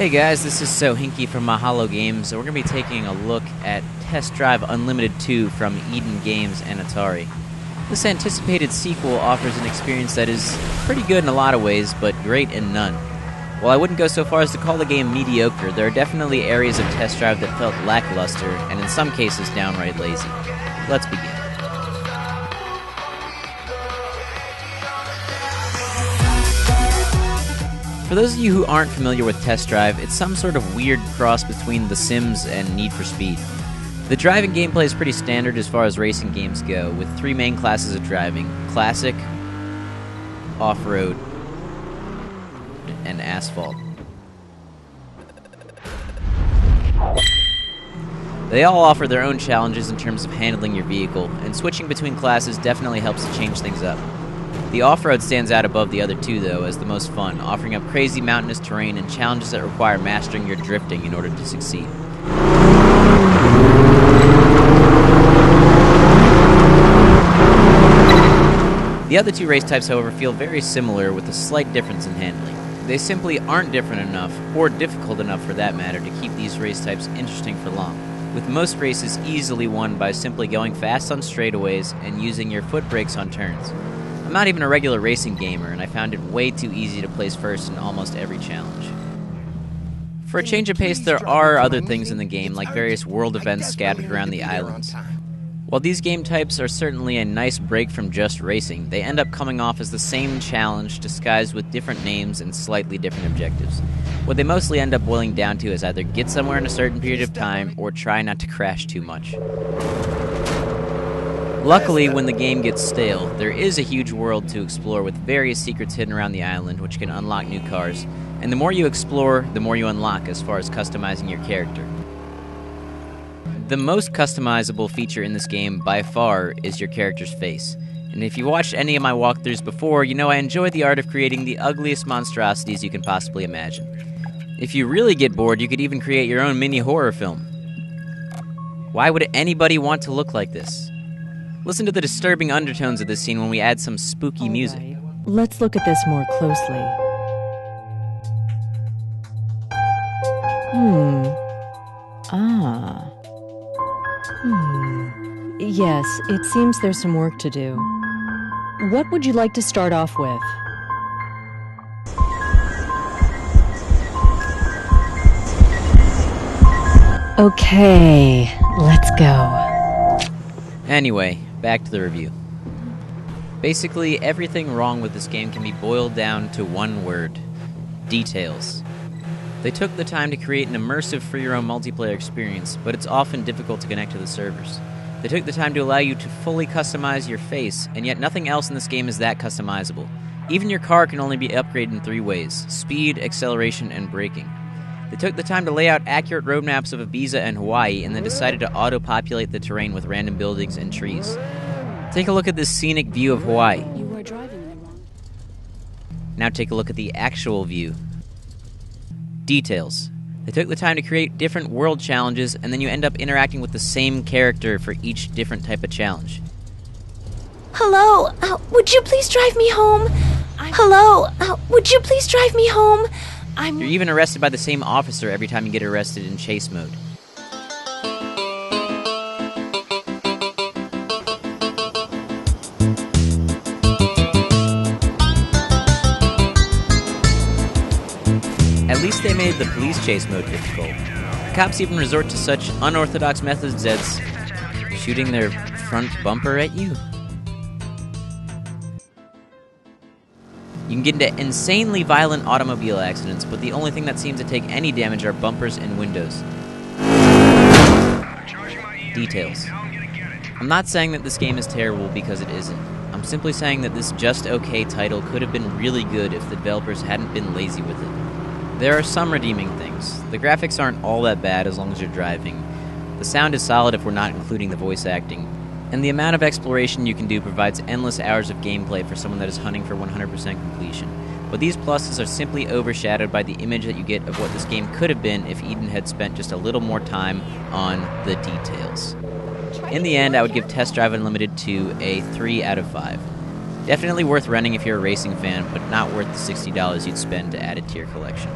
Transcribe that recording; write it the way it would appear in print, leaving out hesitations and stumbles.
Hey guys, this is Hinky from Mahalo Games, and we're going to be taking a look at Test Drive Unlimited 2 from Eden Games and Atari. This anticipated sequel offers an experience that is pretty good in a lot of ways, but great in none. While I wouldn't go so far as to call the game mediocre, there are definitely areas of Test Drive that felt lackluster, and in some cases downright lazy. Let's begin. For those of you who aren't familiar with Test Drive, it's some sort of weird cross between The Sims and Need for Speed. The driving gameplay is pretty standard as far as racing games go, with three main classes of driving: Classic, Off-Road, and Asphalt. They all offer their own challenges in terms of handling your vehicle, and switching between classes definitely helps to change things up. The off-road stands out above the other two, though, as the most fun, offering up crazy mountainous terrain and challenges that require mastering your drifting in order to succeed. The other two race types, however, feel very similar, with a slight difference in handling. They simply aren't different enough, or difficult enough for that matter, to keep these race types interesting for long, with most races easily won by simply going fast on straightaways and using your foot brakes on turns. I'm not even a regular racing gamer, and I found it way too easy to place first in almost every challenge. For a change of pace, there are other things in the game, like various world events scattered around the islands. While these game types are certainly a nice break from just racing, they end up coming off as the same challenge disguised with different names and slightly different objectives. What they mostly end up boiling down to is either get somewhere in a certain period of time or try not to crash too much. Luckily, when the game gets stale, there is a huge world to explore with various secrets hidden around the island which can unlock new cars, and the more you explore, the more you unlock as far as customizing your character. The most customizable feature in this game, by far, is your character's face. And if you watched any of my walkthroughs before, you know I enjoy the art of creating the ugliest monstrosities you can possibly imagine. If you really get bored, you could even create your own mini horror film. Why would anybody want to look like this? Listen to the disturbing undertones of this scene when we add some spooky music. Right. Let's look at this more closely. Yes, it seems there's some work to do. What would you like to start off with? Okay, let's go. Anyway, back to the review. Basically, everything wrong with this game can be boiled down to one word: details. They took the time to create an immersive free-roam multiplayer experience, but it's often difficult to connect to the servers. They took the time to allow you to fully customize your face, and yet nothing else in this game is that customizable. Even your car can only be upgraded in three ways: speed, acceleration, and braking. They took the time to lay out accurate roadmaps of Ibiza and Hawaii, and then decided to auto-populate the terrain with random buildings and trees. Take a look at this scenic view of Hawaii. You are driving wrong. Now take a look at the actual view. Details. They took the time to create different world challenges, and then you end up interacting with the same character for each different type of challenge. Hello, would you please drive me home? Hello, would you please drive me home? You're even arrested by the same officer every time you get arrested in chase mode. At least they made the police chase mode difficult. The cops even resort to such unorthodox methods as shooting their front bumper at you. You can get into insanely violent automobile accidents, but the only thing that seems to take any damage are bumpers and windows. Details. I'm not saying that this game is terrible because it isn't. I'm simply saying that this just okay title could have been really good if the developers hadn't been lazy with it. There are some redeeming things. The graphics aren't all that bad as long as you're driving. The sound is solid if we're not including the voice acting. And the amount of exploration you can do provides endless hours of gameplay for someone that is hunting for 100% completion. But these pluses are simply overshadowed by the image that you get of what this game could have been if Eden had spent just a little more time on the details. In the end, I would give Test Drive Unlimited 2 a 3 out of 5. Definitely worth renting if you're a racing fan, but not worth the $60 you'd spend to add it to your collection.